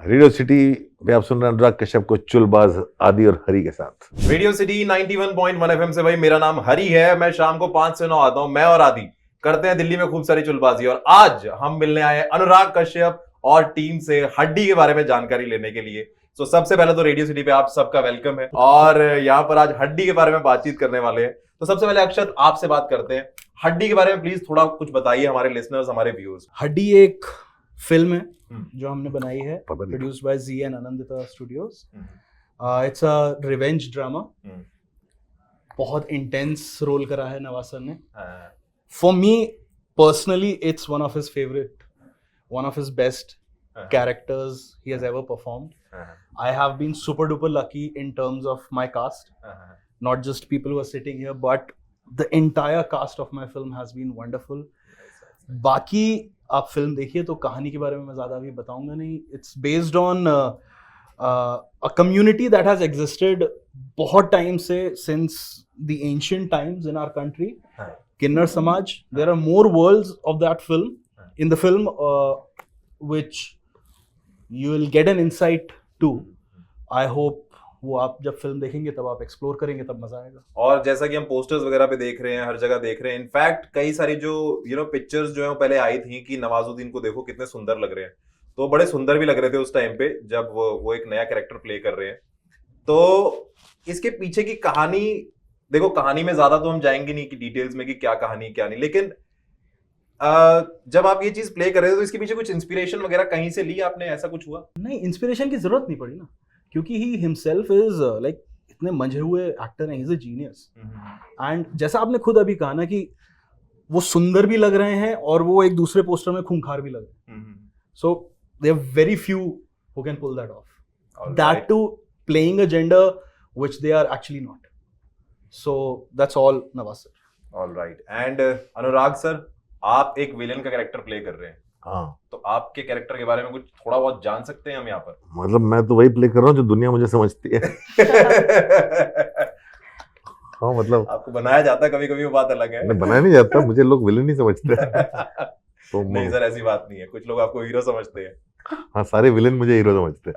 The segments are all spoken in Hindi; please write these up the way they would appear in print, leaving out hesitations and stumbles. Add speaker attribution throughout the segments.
Speaker 1: रेडियो सिटी पे आप सुन रहे हैं अनुराग कश्यप को चुलबाज आदि और हरी के साथ।
Speaker 2: रेडियो सिटी 91.1 एफएम से भाई मेरा नाम हरी है। मैं शाम को 5 से 9 आता हूं। मैं और आदि करते हैं दिल्ली में खूब सारी चुलबाजी और आज हम मिलने आए हैं अनुराग कश्यप और टीम से हड्डी के बारे में जानकारी लेने के लिए। तो सबसे पहले तो रेडियो सिटी पे आप सबका वेलकम है और यहाँ पर आज हड्डी के बारे में बातचीत करने वाले हैं। तो सबसे पहले अक्षत आपसे बात करते हैं, हड्डी के बारे में प्लीज थोड़ा कुछ बताइए हमारे लिसनर्स, हमारे व्यूअर्स।
Speaker 3: हड्डी एक फिल्म है जो हमने बनाई है,
Speaker 1: पता नहीं।
Speaker 3: Produced by Zee and Anandita Studios. It's a revenge drama. बहुत इंटेंस रोल करा है नवाज सर ने। For me personally it's one of his favourite, one of his best characters he has ever performed. I have been super duper lucky in terms of my cast. Not just people who are sitting here, but the entire cast of my film has been wonderful. बाकी आप फिल्म देखिए तो कहानी के बारे में मैं ज़्यादा अभी बताऊंगा नहीं. It's based on a community that has existed बहुत टाइम से, since the ancient times in our country. किन्नर समाज. There are more worlds of that film. In the film, which you will get an insight to. I hope वो आप जब फिल्म देखेंगे तब आप एक्सप्लोर करेंगे, तब मजा आएगा.
Speaker 2: और जैसा कि हम पोस्टर्स वगैरह पे देख रहे हैं, हर जगह देख रहे हैं, इनफैक्ट कई सारी जो पिक्चर्स जो है वो पहले आई थी कि नवाजुद्दीन को देखो कितने सुंदर लग रहे हैं, तो बड़े सुंदर भी लग रहे थे उस टाइम पे जब वो एक नया कैरेक्टर प्ले कर रहे हैं. तो इसके पीछे की कहानी देखो, कहानी में ज्यादा तो हम जाएंगे नहीं कि डिटेल्स में कि क्या कहानी क्या नहीं, लेकिन जब आप ये चीज प्ले कर रहे थे तो इसके पीछे कुछ इंस्पिरेशन वगैरह कहीं से ली आपने, ऐसा कुछ हुआ?
Speaker 3: नहीं, इंस्पिरेशन की जरूरत नहीं पड़ी ना, क्योंकि ही हिमसेल्फ इज लाइक इतने मंझे हुए एक्टर हैं, he is a genius. And जैसा आपने खुद अभी कहा ना कि वो सुंदर भी लग रहे हैं और वो एक दूसरे पोस्टर में खूंखार भी लग रहे हैं. So there are very few who can pull that off, that too playing a gender which they are actually not. So that's all Nawaz sir.
Speaker 2: Alright. And Anurag sir, आप एक विलेन का कैरेक्टर प्ले कर रहे हैं.
Speaker 1: हाँ,
Speaker 2: तो आपके कैरेक्टर के बारे में कुछ थोड़ा बहुत जान सकते हैं हम यहाँ पर?
Speaker 1: मतलब मैं तो वही प्ले कर रहा हूँ जो दुनिया मुझे समझती है. हाँ, मतलब
Speaker 2: आपको बनाया जाता है कभी कभी, वो बात अलग है.
Speaker 1: मैं बनाया नहीं जाता, मुझे लोग विलेन नहीं समझते. तो
Speaker 2: नहीं सर, ऐसी बात नहीं है, कुछ लोग आपको हीरो समझते हैं.
Speaker 1: हाँ, सारे विलेन मुझे हीरो समझते हैं.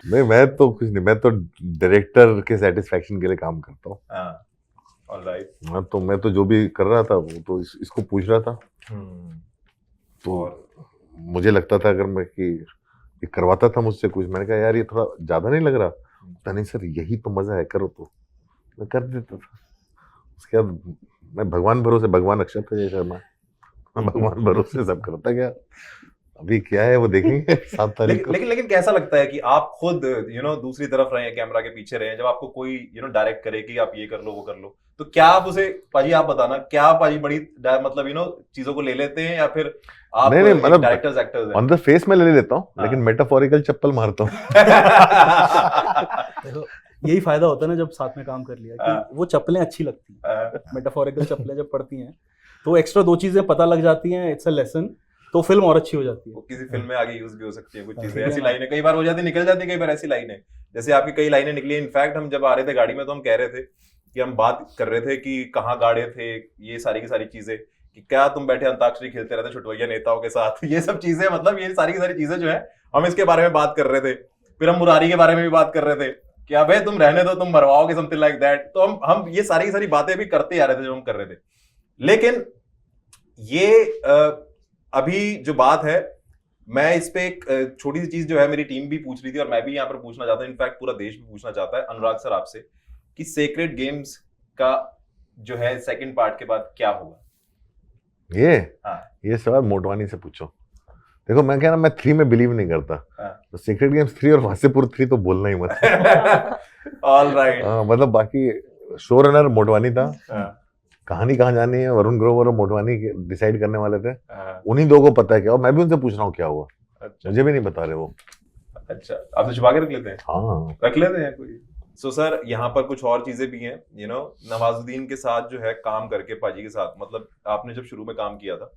Speaker 1: नहीं, मैं तो कुछ नहीं, मैं तो डायरेक्टर के सेटिस्फेक्शन के लिए काम करता हूँ.
Speaker 2: ऑलराइट.
Speaker 1: हाँ, तो मैं तो जो भी कर रहा था वो तो इसको पूछ रहा था. तो मुझे लगता था अगर मैं कि ये करवाता था मुझसे कुछ, मैंने कहा यार ये थोड़ा ज्यादा नहीं लग रहा? तो नहीं सर, यही तो मजा है, करो. तो मैं कर देता था. उसके बाद मैं भगवान भरोसे, भगवान अक्षत का जैसा मैं भगवान भरोसे सब करता गया. अभी क्या है वो देखेंगे 7 तारीख को.
Speaker 2: लेकिन कैसा लगता है कि आप खुद दूसरी तरफ रहे हैं, कैमरा के पीछे रहे हैं, जब आपको कोई डायरेक्ट करे कि आप ये कर लो वो कर लो, तो क्या आप उसे, पाजी आप बताना, क्या आप पाजी बड़ी मतलब चीजों को ले लेते हैं या फिर आप
Speaker 1: नहीं, मतलब
Speaker 2: डायरेक्टर्स एक्टर्स हैं?
Speaker 1: ऑन द फेस में ले लेता हूँ, लेकिन मेटाफोरिकल चप्पल मारता हूँ.
Speaker 3: देखो, यही फायदा होता है ना जब साथ में काम कर लिया, कि वो चप्पलें अच्छी लगती हैं. मेटाफोरिकल चप्पलें जब पड़ती हैं तो एक्स्ट्रा 2 चीजें पता लग जाती हैं. इट्स अ लेसन, तो फिल्म और अच्छी हो जाती है.
Speaker 2: वो किसी फिल्म में आगे यूज भी हो सकती है. कुछ चीजें ऐसी लाइनें कई बार हो जाती, निकल जाती, कई बार ऐसी लाइनें, जैसे आपकी कई लाइनें निकली. इनफैक्ट हम जब आ रहे थे गाड़ी में तो हम कह रहे थे कि हम बात कर रहे थे कि कहाँ गाड़े थे, ये सारी की सारी चीजें, कि क्या तुम बैठे अंताक्षरी खेलते रहते छुटवैया नेताओं के साथ, ये सब चीजें, मतलब ये सारी की सारी चीजें जो है हम इसके बारे में बात कर रहे थे. फिर हम मुरारी के बारे में भी बात कर रहे थे कि अबे तुम रहने दो, तुम मरवाओगे, समथिंग लाइक दैट. तो हम ये सारी की सारी बातें भी करते आ रहे थे जो हम कर रहे थे. लेकिन ये अभी जो बात है, मैं इस पे एक छोटी सी चीज जो है मेरी टीम भी पूछ रही थी और मैं भी यहाँ पर पूछना चाहता हूँ, इनफैक्ट पूरा देश भी पूछना चाहता है अनुराग सर आपसे, कि सेक्रेड गेम्स का जो है सेकंड पार्ट के बाद क्या होगा?
Speaker 1: ये सवाल मोटवानी से पूछो. देखो, मैं क्या ना, मैं 3 में बिलीव नहीं करता. तो सीक्रेट गेम्स 3 और वासेपुर 3 तो बोलना ही मत.
Speaker 2: ऑलराइट.
Speaker 1: मतलब बाकी शो रनर मोटवानी था. कहानी कहाँ जानी है वरुण ग्रोवर और मोटवानी डिसाइड करने वाले थे. उन्हीं 2 को पता है क्या, और मैं भी उनसे पूछ रहा हूँ क्या हुआ.
Speaker 2: अच्छा,
Speaker 1: मुझे भी नहीं बता रहे वो.
Speaker 2: अच्छा, आप तो छुपा के रख लेते हैं?
Speaker 1: हाँ,
Speaker 2: रख लेते हैं कोई. सो सर, यहाँ पर कुछ और चीजें भी हैं. नवाजुद्दीन के साथ जो है काम करके, पाजी के साथ, मतलब आपने जब शुरू में काम किया था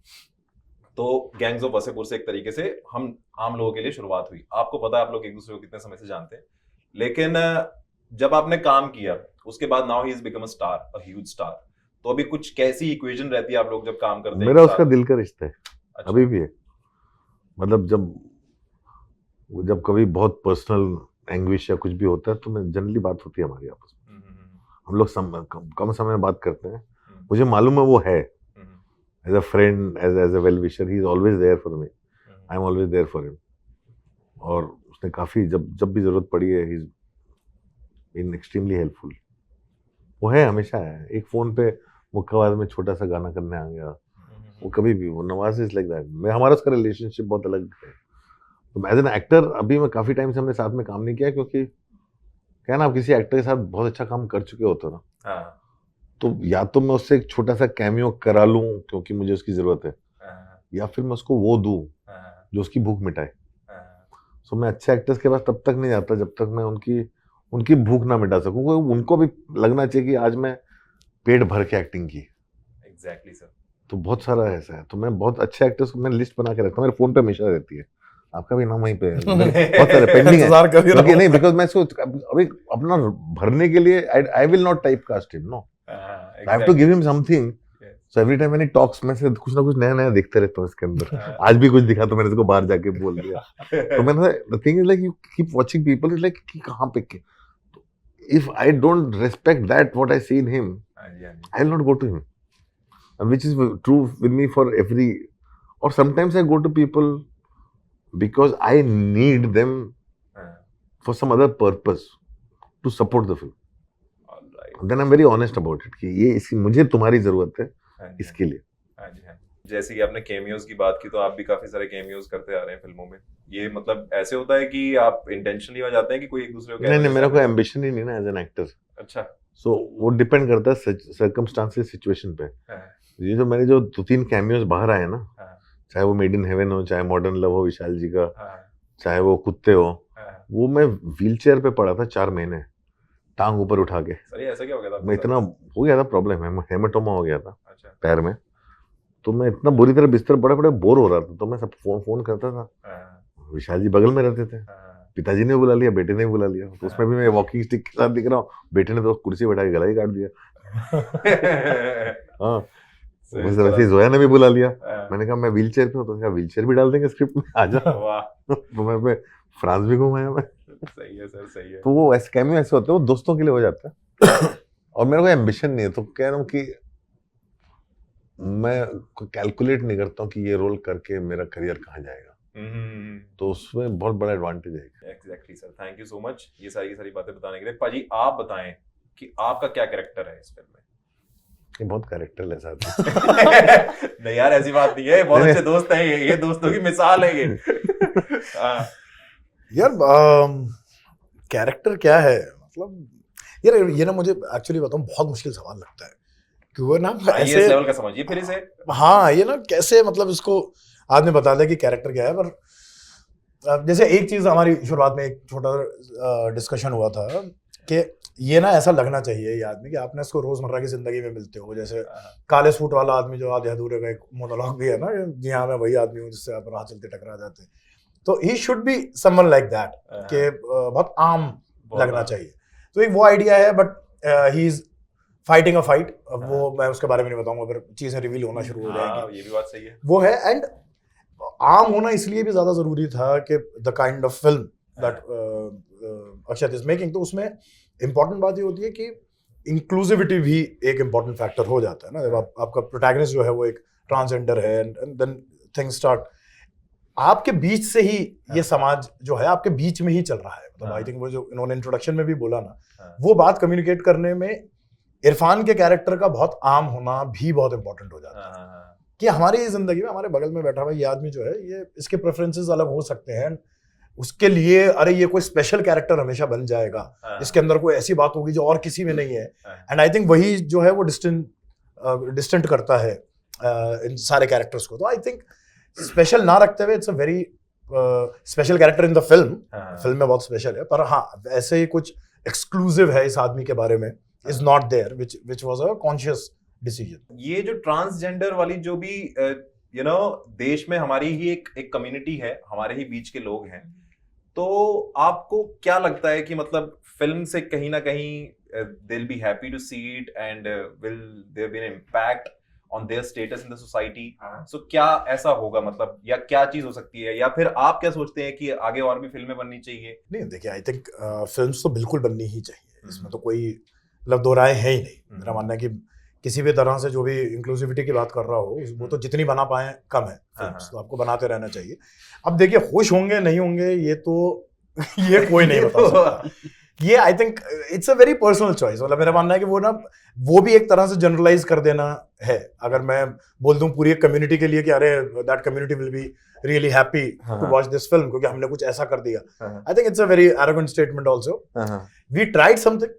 Speaker 2: तो गैंग्स ऑफ वासेपुर से एक तरीके से हम आम लोगों के लिए शुरुआत हुई. आपको पता है आप लोग एक दूसरे को कितने समय से जानते हैं, लेकिन जब आपने काम किया उसके बाद now he is become a star, a huge star. तो अभी कुछ कैसी इक्वेशन रहती है आप लोग जब काम करते हैं?
Speaker 1: मेरा उसका दिल का रिश्ता है.
Speaker 2: अच्छा.
Speaker 1: अभी भी है. मतलब जब जब कभी बहुत पर्सनल एंग्विश या कुछ भी होता है तो मैं जनरली बात होती है हमारी आपस में, हम लोग कम समय में बात करते हैं, मुझे मालूम है वो है as a friend, as a well wisher, he is always there for me, I am always there for him. और उसने काफ़ी जब भी ज़रूरत पड़ी है, he is been extremely helpful. वो है, हमेशा है। एक फ़ोन पे मुक्काबाज में छोटा सा गाना करने आ गया, वो कभी भी, वो नवाज इज लाइक दैट। मैं, हमारा उसका रिलेशनशिप बहुत अलग है। तो एज एन एक्टर अभी मैं काफ़ी टाइम से हमने साथ में काम नहीं किया, क्योंकि क्या ना, आप किसी एक्टर के साथ बहुत अच्छा काम कर चुके होते हो ना, तो या तो मैं उससे एक छोटा सा कैमियो करा लूं क्योंकि मुझे उसकी ज़रूरत है, या फिर मैं उसको वो दूं जो उसकी भूख मिटाए। सो मैं अच्छे एक्टर्स के पास तब तक नहीं जाता जब तक मैं उनकी भूख ना मिटा सकूं, क्योंकि उनको भी लगना चाहिए कि आज मैं पेट भर के एक्टिंग की।
Speaker 2: Exactly sir.
Speaker 1: तो बहुत सारा ऐसा है, तो मैं बहुत अच्छे एक्टर्स को मैं लिस्ट बना के रखता हूँ, मेरे फोन पे हमेशा रहती है। आपका भी नाम वहीं पे है, बहुत सारे पेंडिंग है, क्योंकि नहीं, बिकॉज मैं इसको अभी अपना भरने के लिए I will not typecast him, no, I have to give him something. So every time when he talks, मैं से कुछ ना कुछ नया नया देखते रहता हूँ इसके अंदर। आज भी कुछ दिखा तो मैंने इसको बाहर जाके बोल दिया। तो मैंने, the thing is like, you keep watching people, is like कि कहाँ पे, if I don't respect that what I see in him, I will not go to him, which is true with me for every, or sometimes I go to people because I need them for some other purpose to support the film. And then I'm very honest about it कि ये इसकी मुझे तुम्हारी जरूरत है इसके लिए।
Speaker 2: जैसे कि आपने कैमियोज की बात की, तो आप भी काफी सारे कैमियोज करते आ रहे हैं फिल्मों में। ये मतलब ऐसे होता है कि आप इंटेंशनली वहां जाते हैं कि कोई एक दूसरे को?
Speaker 1: नहीं, मेरा कोई एम्बिशन ही नहीं ना एज एन एक्टर।
Speaker 2: अच्छा।
Speaker 1: सो वो डिपेंड करता है सर्कमस्टांसेस, सिचुएशन पे। ये जो मेरे जो 2-3 कैमियोज बाहर आए ना, चाहे वो मेड इन हेवन हो, चाहे मॉडर्न लव हो विशाल जी का, चाहे वो कुत्ते हो, वो मैं व्हीलचेयर पे पड़ा था 4 महीने, टांग ऊपर उठा के।
Speaker 2: सही, ऐसा क्या हो गया था?
Speaker 1: मैं इतना हो गया था, प्रॉब्लम है, हेमाटोमा हो गया था पैर में, तो मैं इतना बुरी तरह बिस्तर पड़े पड़े बोर हो रहा था, तो मैं सब फोन करता था। विशाल जी बगल में रहते थे, पिताजी ने बुला लिया, बेटे ने बुला लिया, तो उसमें भी मैं वॉकिंग स्टिक के साथ दिख रहा हूँ, बेटे ने तो कुर्सी बैठा के गला ही काट दिया। हाँ, वैसे जोया ने भी बुला लिया। मैंने कहा मैं व्हीलचेयर पे हूँ, तो व्हील चेयर भी डाल देंगे स्क्रिप्ट में, आजा। तो मैं फ्रांस भी घूमाया मैं।
Speaker 2: सही है सर, सही है।
Speaker 1: तो वो ऐसे कैमियो ऐसे होते हैं, वो दोस्तों के लिए हो जाता है। और मेरा कोई एम्बिशन नहीं है, तो कह रहा हूँ कि मैं कैलकुलेट नहीं करता हूँ कि ये रोल करके मेरा करियर कहाँ जाएगा। तो उसमें बहुत बड़ा एडवांटेज है।
Speaker 2: Exactly sir, thank you so much ये सारी की सारी बातें बताने के लिए। पाजी, आप बताएं कि आपका क्या कैरेक्टर है इस फिल्म में?
Speaker 1: ये बहुत कैरेक्टर लेस आदमी।
Speaker 2: नहीं यार, ऐसी बात नहीं है, बहुत अच्छे दोस्त हैं ये दोस्तों की मिसाल है ये।
Speaker 4: यार कैरेक्टर क्या है, मतलब यार ये ना मुझे एक्चुअली बताऊं बहुत मुश्किल सवाल लगता है कि वो ना
Speaker 2: ऐसे इस लेवल का समझिए फिर इसे।
Speaker 4: हाँ, ये ना कैसे मतलब इसको आदमी बता दे कि कैरेक्टर क्या है। पर जैसे एक चीज हमारी शुरुआत में एक छोटा डिस्कशन हुआ था कि ये ना ऐसा लगना चाहिए ये आदमी कि आपने इसको रोजमर्रा की जिंदगी में मिलते हो, जैसे काले सूट वाला आदमी जो आधे अधूरे का एक मोनोलॉग भी है ना, जी हाँ मैं वही आदमी हूँ जिससे आप राह चलते टकरा जाते हैं। तो he should be someone like that, कि बहुत आम लगना चाहिए। तो एक वो आइडिया है, but he is fighting a fight. अब वो मैं उसके बारे में नहीं बताऊंगा, फिर चीजें रिवील होना शुरू हो जाएंगी।
Speaker 2: ये भी बात सही है,
Speaker 4: वो है। एंड आम होना इसलिए भी ज्यादा जरूरी था कि the kind of film that Akshat is making, तो उसमें इंपॉर्टेंट बात ये होती है कि इंक्लूसिविटी भी एक इंपॉर्टेंट फैक्टर हो जाता है ना। जब आपका प्रोटैगनिस्ट जो है वो एक ट्रांसजेंडर है, एंड देन थिंग्स स्टार्ट, आपके बीच से ही ये समाज जो है आपके बीच में ही चल रहा है। मतलब आई थिंक वो जो इन्होंने इंट्रोडक्शन में भी बोला ना, वो बात कम्युनिकेट करने में इरफान के कैरेक्टर का बहुत आम होना भी बहुत इंपॉर्टेंट हो जाता है कि हमारी जिंदगी में हमारे बगल में बैठा हुआ ये आदमी जो है, ये इसके प्रेफरेंसेस अलग हो सकते हैं, उसके लिए अरे ये कोई स्पेशल कैरेक्टर हमेशा बन जाएगा, इसके अंदर कोई ऐसी बात होगी जो और किसी में नहीं है। एंड आई थिंक वही जो है वो डिस्टेंट करता है इन सारे कैरेक्टर्स को। तो आई थिंक स्पेशल ना रखते हुए it's a very special character in the film में बहुत स्पेशल है। पर हाँ, ऐसे ही कुछ एक्सक्लूसिव है इस आदमी के बारे में is not there, which was a conscious decision.
Speaker 2: ये जो ट्रांसजेंडर वाली जो भी देश में हमारी ही एक कम्युनिटी है, हमारे ही बीच के लोग हैं, तो आपको क्या लगता है कि मतलब फिल्म से कहीं ना कहीं they'll be happy to see it and will there be an impact on their status in the society. So क्या ऐसा होगा, मतलब या क्या चीज हो सकती है, या फिर आप क्या सोचते हैं कि आगे और भी फिल्में बननी चाहिए?
Speaker 4: नहीं देखिए, आई थिंक फिल्म्स तो बिल्कुल बननी ही चाहिए, इसमें तो कोई मतलब दो राय है ही नहीं। मेरा मानना है कि किसी भी तरह से जो भी इंक्लूसिविटी की बात कर रहा हो वो तो जितनी बना पाए कम है फिल्म्स, तो आपको बनाते रहना चाहिए। अब देखिए खुश होंगे नहीं होंगे ये तो ये कोई नहीं बता सकता। ये आई think it's a very personal choice. मतलब मेरा मानना है कि वो भी एक तरह से जनरलाइज कर देना है। अगर मैं बोल दूं पूरी एक कम्युनिटी के लिए कि अरे that community will be really happy to watch this film क्योंकि हमने कुछ ऐसा कर दिया, I think it's a very arrogant statement also. We tried something,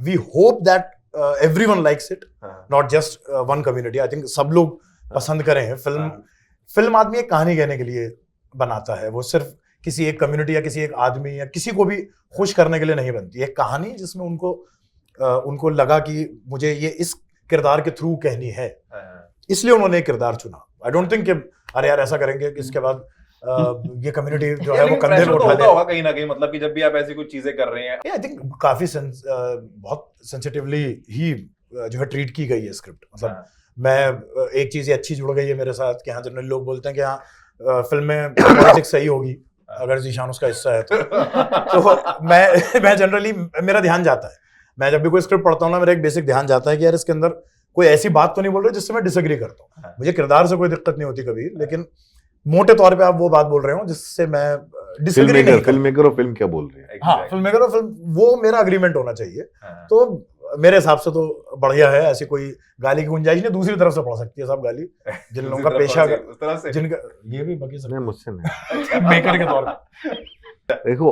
Speaker 4: we hope that everyone likes it, not just one community. I think सब लोग पसंद करें हैं फिल्म। फिल्म आदमी एक कहानी कहने के लिए बनाता है, वो सिर्फ किसी एक कम्युनिटी या किसी एक आदमी या किसी को भी खुश करने के लिए नहीं बनती। एक कहानी जिसमें उनको लगा कि मुझे ये इस किरदार के थ्रू कहनी है, इसलिए उन्होंने एक किरदार चुना। आई डोंट थिंक कि अरे यार ऐसा करेंगे कि इसके बाद ये कम्युनिटी जो है वो कंधे पे उठा दे
Speaker 2: होगा कहीं ना कहीं, मतलब कि जब भी आप ऐसी कुछ चीजें कर रहे हैं।
Speaker 4: आई थिंक काफी बहुत सेंसिटिवली ही जो है ट्रीट की गई है स्क्रिप्ट। मतलब मैं एक चीज अच्छी जुड़ गई है मेरे साथ कि हाँ जनरली लोग बोलते हैं कि हाँ फिल्म में पॉलिटिक्स सही होगी अगर जीशान उसका हिस्सा है तो मैं जनरली मेरा ध्यान जाता है। मैं जब भी कोई स्क्रिप्ट पढ़ता हूँ ना, मेरा एक बेसिक ध्यान जाता है कि यार इसके अंदर कोई ऐसी बात तो नहीं बोल रहे जिससे मैं डिसएग्री करता हूँ। मुझे किरदार से कोई दिक्कत नहीं होती कभी, लेकिन मोटे तौर पे आप वो बात बोल रहे हो जिससे मैं डिसएग्री नहीं।
Speaker 1: फिल्ममेकर और फिल्म क्या बोल रहे हैं?
Speaker 4: हाँ, फिल्ममेकर और फिल्म वो मेरा अग्रीमेंट होना चाहिए। तो मेरे हिसाब से तो बढ़िया है, ऐसी कोई गाली की गुंजाइश नहीं। दूसरी तरफ से पड़ सकती है सब गाली, जिन लोगों का पेशा जिनका ये भी बाकी सब
Speaker 1: मुझसे नहीं
Speaker 4: मेकर के तौर पे।
Speaker 1: देखो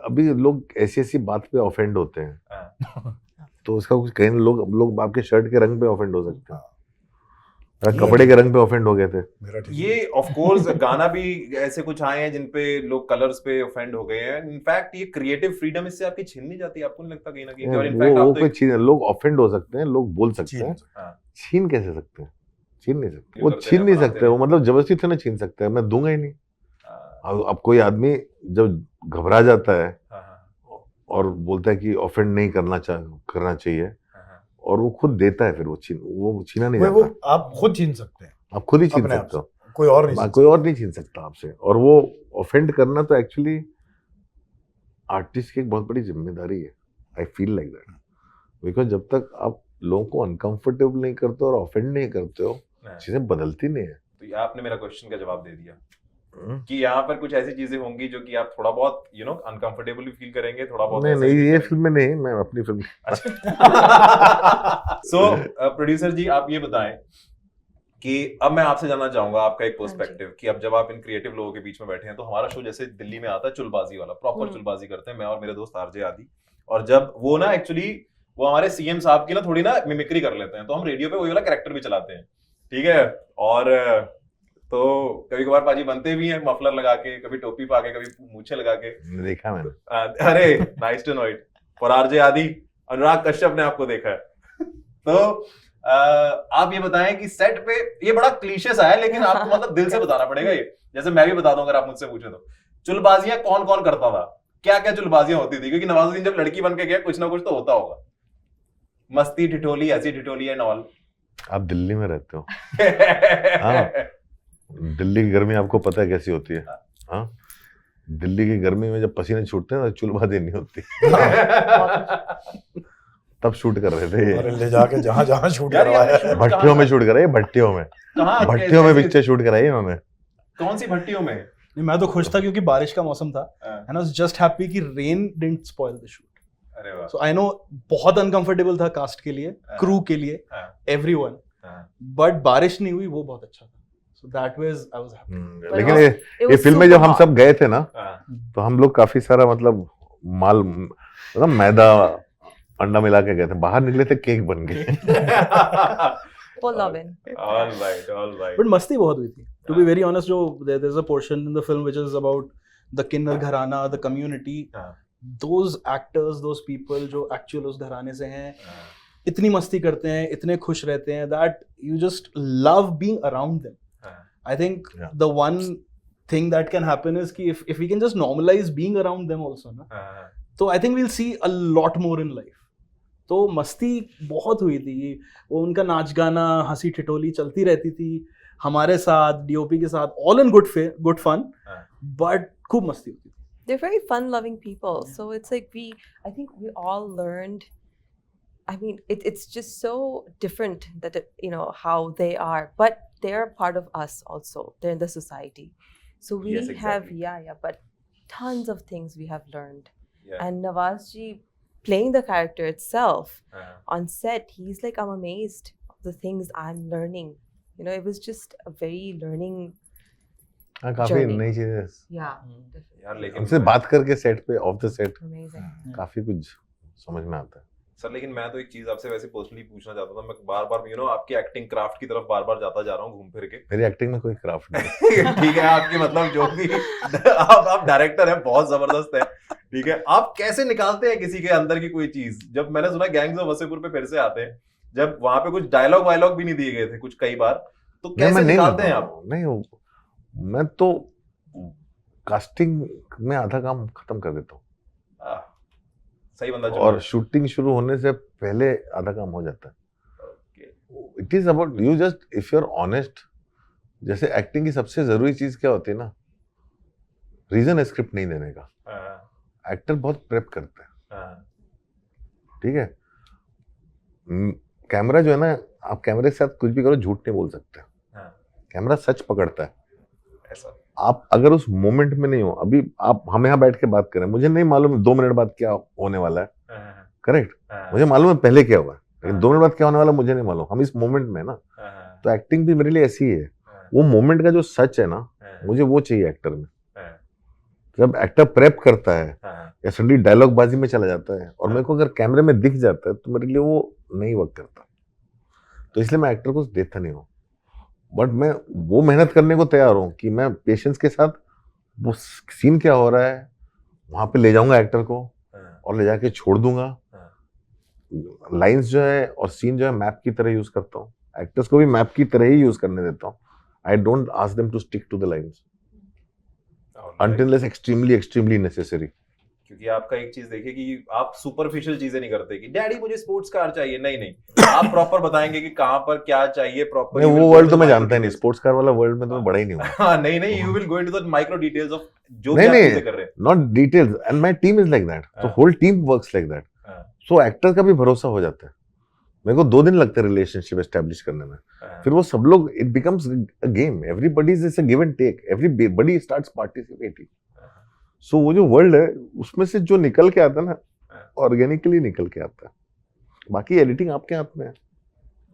Speaker 1: अभी लोग ऐसी ऐसी बात पे ऑफेंड होते हैं तो उसका कुछ कहीं लोग आपके शर्ट के रंग पे ऑफेंड हो सकते हैं, कपड़े के रंग पे ऑफेंड हो गए थे।
Speaker 2: ये ऑफ कोर्स गाना भी ऐसे कुछ आए हैं जिन पे लोग कलर्स पे ऑफेंड हो गए हैं। इनफैक्ट ये क्रिएटिव फ्रीडम इससे आपकी छीन नहीं जाती, आपको नहीं लगता कहीं ना कहीं? और इनफैक्ट
Speaker 1: वो कोई छीन, लोग ऑफेंड हो सकते हैं, लोग बोल सकते हैं, छीन कैसे सकते हैं? छीन नहीं सकते, वो छीन नहीं सकते, वो मतलब जबरदस्ती से ना छीन सकते हैं, मैं दूंगा ही नहीं। अब कोई आदमी जब घबरा जाता है और बोलता है कि ऑफेंड नहीं करना चाहिए और वो खुद देता है, फिर वो छीना नहीं जाता।
Speaker 4: वो आप खुद छीन सकते हैं,
Speaker 1: आप खुद ही छीन सकते हो,
Speaker 4: कोई और नहीं
Speaker 1: छीन सकता आपसे। और वो ऑफेंड करना तो एक्चुअली आर्टिस्ट की एक बहुत बड़ी जिम्मेदारी है। I feel like that, because जब तक आप लोगों को अनकंफर्टेबल नहीं करते और ऑफेंड नहीं करते हो, चीजें बदलती नहीं है।
Speaker 2: तो आपने मेरा क्वेश्चन का जवाब दे दिया कि यहाँ पर कुछ ऐसी चीजें होंगी जो कि आप थोड़ा बहुत अनकंफर्टेबल भी फील करेंगे, थोड़ा बहुत।
Speaker 1: नहीं ये फिल्म में नहीं, मैं अपनी फिल्म।
Speaker 2: सो प्रोड्यूसर जी आप ये बताएं कि अब मैं आपसे जानना चाहूंगा आपका एक पर्सपेक्टिव कि अब जब आप इन क्रिएटिव लोगों के बीच में बैठे हैं, तो हमारा शो जैसे दिल्ली में आता है चुलबाजी वाला, प्रॉपर चुलबाजी करते हैं मैं और मेरे दोस्त आरजे आदि, और जब वो ना एक्चुअली वो हमारे सीएम साहब की ना थोड़ी ना मिमिक्री कर लेते हैं, तो हम रेडियो पे वही वाला कैरेक्टर भी चलाते हैं, ठीक है। और तो कभी कभार पाजी बनते भी हैं मफलर लगा के, कभी टोपी पा के, कभी मूछे लगा के।
Speaker 1: देखा मैंने।
Speaker 2: अरे nice to know it. For RJ Aadi Anurag Kashyap ने आपको देखा है। तो आप ये बताएं कि सेट पे ये बड़ा क्लीशे सा है, लेकिन आपको मतलब दिल से बताना पड़ेगा ये, जैसे मैं भी बता दूं अगर आप मुझसे पूछे तो। चुलबाजियां कौन कौन करता था, क्या क्या चुलबाजियां होती थी? क्योंकि नवाजुद्दीन जब लड़की बन के गया कुछ ना कुछ तो होता होगा, मस्ती ठिठोली, ऐसी ठिठोली एंड ऑल।
Speaker 1: आप दिल्ली में रहते हो। हाँ, दिल्ली की गर्मी आपको पता है कैसी होती है। हाँ, दिल्ली की गर्मी में जब पसीने छूटते हैं तो चुलबाजी नहीं होती। तब शूट कर रहे थे
Speaker 4: और ले जाके जहां शूट करवाया,
Speaker 1: भट्टियों में शूट कराई, भट्टियों में पिक्चर शूट कराई उन्होंने।
Speaker 2: कौन सी भट्टियों में?
Speaker 3: नहीं, मैं तो खुश था क्योंकि बारिश का मौसम था and I was just happy कि rain didn't spoil the shoot.
Speaker 2: अरे वाह।
Speaker 3: सो आई नो बहुत अनकंफर्टेबल था कास्ट के लिए, क्रू के लिए, एवरीवन, बट बारिश नहीं हुई, वो बहुत अच्छा था। So that was I was happy.
Speaker 1: लेकिन ये फिल्म में जब हम सब गए थे ना, तो हम लोग काफी सारा मतलब माल मतलब मैदा अंडा मिला के गए थे, बाहर निकले थे केक बन गए।
Speaker 5: Full oven.
Speaker 2: All right.
Speaker 3: But मस्ती बहुत हुई थी. To be very honest, जो there's a portion in the film which is about the Kinnar घराना, the community. Those actors, those people जो actual उस घराने से हैं, इतनी मस्ती करते हैं, इतने खुश रहते हैं, that you just love being around them. I think the one thing that can happen is कि if we can just normalize being around them also, ना, तो I think we'll see a lot more in life. तो मस्ती बहुत हुई थी, वो उनका नाच गाना हंसी ठिठोली चलती रहती थी हमारे साथ, डीओपी के साथ, all in good fun, but खूब मस्ती होती थी.
Speaker 5: They're very fun-loving people. So it's like I think we all learned. I mean, it's just so different that how they are, but they're part of us also. They're in the society, so we
Speaker 2: Yes, exactly.
Speaker 5: have but tons of things we have learned.
Speaker 2: Yeah.
Speaker 5: And Nawaz ji playing the character itself on set, he's like, I'm amazed of the things I'm learning. It was just a very learning.
Speaker 1: हाँ, काफी
Speaker 5: Journey.
Speaker 1: नई चीजें
Speaker 5: Yeah.
Speaker 2: यार लेकिन
Speaker 1: हमसे बात करके सेट पे, ऑफ द सेट,
Speaker 5: Amazing.
Speaker 1: काफी कुछ समझ में आता है.
Speaker 2: सर, लेकिन मैं तो एक चीज आपसे वैसे पर्सनली पूछना चाहता था. मैं बार बार आपकी एक्टिंग क्राफ्ट की तरफ बार बार जाता जा रहा हूँ घूम फिर के.
Speaker 1: मेरी एक्टिंग में कोई क्राफ्ट नहीं है.
Speaker 2: ठीक है, आपकी मतलब जो भी आप डायरेक्टर हैं, बहुत जबरदस्त है. ठीक है, आप कैसे निकालते हैं किसी के अंदर की कोई चीज? जब मैंने सुना गैंग्स ऑफ वसेपुर पे फिर से आते हैं, जब वहां पे कुछ डायलॉग वायलॉग भी नहीं दिए गए थे कुछ कई बार, तो कैसे निकालते हैं आप?
Speaker 1: नहीं, मैं तो कास्टिंग में आधा काम खत्म कर देता हूँ,
Speaker 2: सही बंदा
Speaker 1: और शूटिंग शुरू होने से पहले आधा काम हो जाता है. It is about you just if you are honest. जैसे एक्टिंग की सबसे जरूरी चीज क्या होती है ना, रीजन स्क्रिप्ट नहीं देने का. एक्टर बहुत प्रेप करता है. ठीक है, कैमरा जो है ना, आप कैमरे के साथ कुछ भी करो, झूठ नहीं बोल सकते. कैमरा सच पकड़ता है.
Speaker 2: ऐसा
Speaker 1: आप अगर उस मोमेंट में नहीं हो, अभी आप हम यहाँ बैठ के बात करें, मुझे नहीं मालूम 2 मिनट बाद क्या होने वाला है. करेक्ट, मुझे मालूम है पहले क्या हुआ है, लेकिन 2 मिनट बाद क्या होने वाला मुझे नहीं मालूम. हम इस मोमेंट में ना, तो एक्टिंग भी मेरे लिए ऐसी है. वो मोमेंट का जो सच है ना, मुझे वो चाहिए एक्टर में. जब एक्टर प्रेप करता है या सडनली डायलॉग बाजी में चला जाता है और मेरे को अगर कैमरे में दिख जाता है, तो मेरे लिए वो नहीं वर्क करता. तो इसलिए मैं एक्टर को देता नहीं हूँ. बट मैं वो मेहनत करने को तैयार हूँ कि मैं पेशेंस के साथ वो सीन क्या हो रहा है वहां पे ले जाऊंगा एक्टर को, और ले जाके छोड़ दूंगा. लाइंस जो है और सीन जो है मैप की तरह यूज करता हूँ. एक्टर्स को भी मैप की तरह ही यूज करने देता हूँ. I don't ask them to stick to the lines until it's extremely necessary.
Speaker 2: क्योंकि आपका एक चीज देखिए कि आप सुपरफिशियल चीजें नहीं करते कि डैडी मुझे स्पोर्ट्स कार चाहिए. नहीं, आप प्रॉपर बताएंगे कि कहाँ पर क्या चाहिए प्रॉपर.
Speaker 1: नहीं, वो वर्ल्ड तो मैं जानता ही नहीं. स्पोर्ट्स कार वाला वर्ल्ड में तो मैं बड़ा ही नहीं हूँ.
Speaker 2: हाँ, नहीं, you will go into the micro details of जो भी आप चीजें कर रहे हैं.
Speaker 1: Not details, and my team is like that. तो whole team works like that. So actor का भी भरोसा हो जाता है. मेरे को 2 दिन लगते हैं रिलेशनशिप एस्टेब्लिश करने में. फिर वो सब लोग, it becomes a game. Everybody is a give and take. Everybody starts participating. So वो जो वर्ल्ड है उसमें से जो निकल के आता है ना, ऑर्गेनिकली निकल के आता है. बाकी एडिटिंग आपके हाथ में है.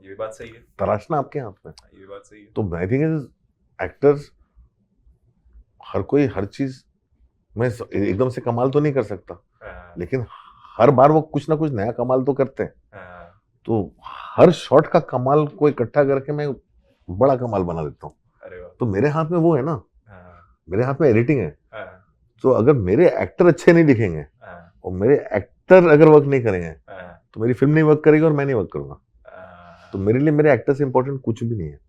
Speaker 2: ये भी बात सही है.
Speaker 1: तराशना आपके हाथ में.
Speaker 2: ये भी बात सही है.
Speaker 1: तो आई थिंक एक्टर्स, हर कोई हर चीज में एकदम से कमाल तो नहीं कर सकता, लेकिन हर बार वो कुछ ना कुछ नया कमाल तो करते हैं. तो हर शॉट का कमाल को इकट्ठा करके मैं बड़ा कमाल बना देता हूँ. तो मेरे हाथ में वो है ना, मेरे हाथ में एडिटिंग है. तो अगर मेरे एक्टर अच्छे नहीं दिखेंगे और मेरे एक्टर अगर वर्क नहीं करेंगे, तो मेरी फिल्म नहीं वर्क करेगी और मैं नहीं वर्क करूंगा. तो मेरे लिए मेरे एक्टर से इंपॉर्टेंट कुछ भी नहीं है.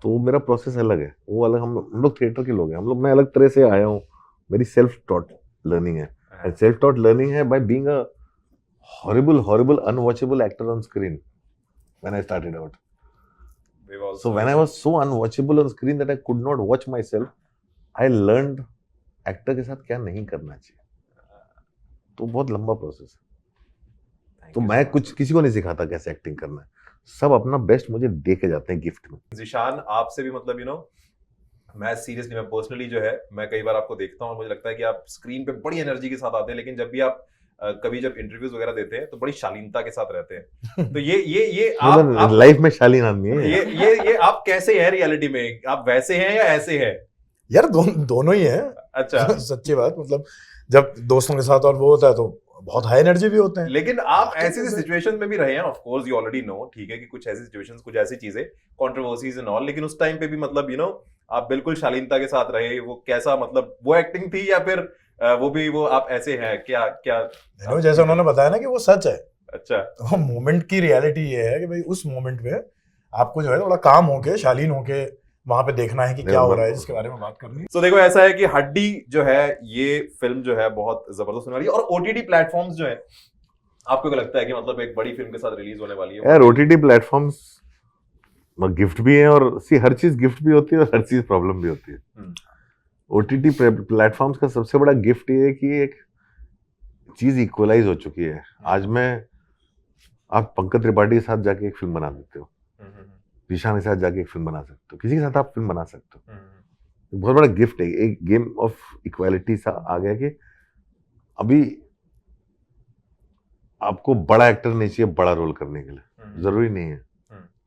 Speaker 1: तो मेरा प्रोसेस अलग है, वो अलग. हम लोग थिएटर के लोग हैं. मैं अलग तरह से आया हूँ. मेरी सेल्फ टॉट लर्निंग है. एंड सेल्फ टॉट लर्निंग है by being a horrible unwatchable actor on screen when I started out. So when I was so unwatchable on screen that I could not watch myself, I learned actor के साथ क्या नहीं करना चाहिए. तो बहुत लंबा प्रोसेस है. तो मैं कुछ किसी को नहीं सिखाता कैसे एक्टिंग करना है. सब अपना बेस्ट मुझे दे के जाते हैं गिफ्ट में.
Speaker 2: ज़ीशान, आपसे भी मतलब मैं सीरियसली, मैं पर्सनली जो है, मैं कई बार आपको देखता हूँ और मुझे लगता है कि आप स्क्रीन पे बड़ी एनर्जी के साथ आते हैं, लेकिन जब भी आप कभी जब इंटरव्यूज वगैरह देते हैं तो बड़ी शालीनता के साथ रहते हैं. तो ये आप
Speaker 1: लाइफ में शालीन आदमी है.
Speaker 2: ये आप कैसे हैं रियलिटी में? आप वैसे हैं या ऐसे हैं?
Speaker 4: यार दोनों ही है.
Speaker 2: अच्छा.
Speaker 4: सच्ची बात, मतलब जब दोस्तों के साथ और वो होता है तो बहुत हाई एनर्जी भी होते हैं.
Speaker 2: लेकिन आप ऐसी सिचुएशन में भी रहे हैं, of course you already know, ठीक है, कि कुछ ऐसी सिचुएशंस, कुछ ऐसी चीजें, कंट्रोवर्सीज एंड ऑल, लेकिन उस टाइम पे भी मतलब आप बिल्कुल शालीनता के साथ रहे. वो कैसा, मतलब वो एक्टिंग थी या फिर वो आप ऐसे हैं क्या?
Speaker 4: जैसे उन्होंने बताया ना कि वो सच है.
Speaker 2: अच्छा.
Speaker 4: वो मोमेंट की रियलिटी ये है कि भाई उस मोमेंट पे आपको जो है थोड़ा काम होके, शालीन होके वहां पे देखना है कि क्या हो रहा है, जिसके बारे में बात करनी है.
Speaker 2: तो देखो, ऐसा है कि हड्डी जो है, ये फिल्म जो है बहुत जबरदस्त होने वाली है. और ओटीटी प्लेटफॉर्म्स जो है आपको क्या लगता है कि मतलब एक बड़ी फिल्म के साथ रिलीज होने वाली है?
Speaker 1: यार ओटीटी प्लेटफॉर्म्स गिफ्ट भी है, और सी हर चीज गिफ्ट भी होती है और हर चीज प्रॉब्लम भी होती है। ओटीटी प्लेटफॉर्म्स का सबसे बड़ा गिफ्ट ये है कि एक चीज इक्वलाइज हो चुकी है। आज आप पंकज त्रिपाठी के साथ जाके एक फिल्म बना देते हो, ईशान के साथ जाके एक फिल्म बना सकते हो, किसी के साथ आप फिल्म बना सकते हो। बहुत बड़ा गिफ्ट है, एक गेम ऑफ इक्वालिटी सा आ गया कि अभी आपको बड़ा एक्टर नहीं चाहिए बड़ा रोल करने के लिए, जरूरी नहीं है।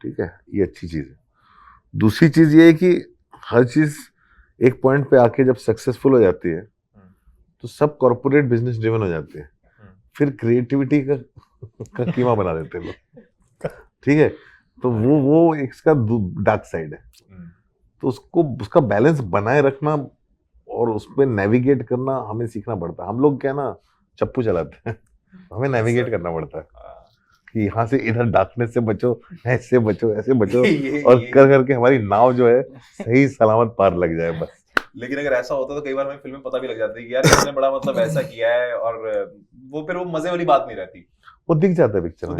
Speaker 1: ठीक है, ये अच्छी चीज है। दूसरी चीज ये है कि हर चीज एक पॉइंट पे आके जब सक्सेसफुल हो जाती है तो सब कॉर्पोरेट बिजनेस ड्रिवन हो जाते हैं, फिर क्रिएटिविटी का कीमा बना देते हैं लोग। ठीक है, तो वो इसका डार्क साइड है। तो उसका बैलेंस बनाए रखना और उस पर नेविगेट करना हमें सीखना पड़ता है। हम लोग क्या ना चप्पू चलाते हैं, हमें नेविगेट करना पड़ता है कि यहाँ से इधर डार्कनेस से बचो, ऐसे बचो, ऐसे बचो, और कर करके हमारी नाव जो है सही सलामत पार लग जाए बस।
Speaker 2: लेकिन अगर ऐसा होता तो कई बार हमें फिल्म में पता भी लग जाता है कि यार इसने बड़ा मतलब ऐसा किया है, और वो फिर वो मजे वाली बात नहीं रहती।
Speaker 1: वो दिख जाता है पिक्चर में,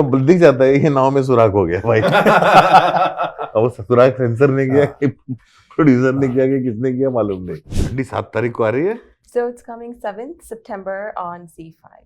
Speaker 2: वो
Speaker 1: दिख जाता है ये नाव में सुराख हो गया भाई। अब वो सुराख सेंसर ने किया कि प्रोड्यूसर ने किया कि किसने किया मालूम नहीं। 7 तारीख को आ रही है।
Speaker 5: So it's coming 7th September on Z5.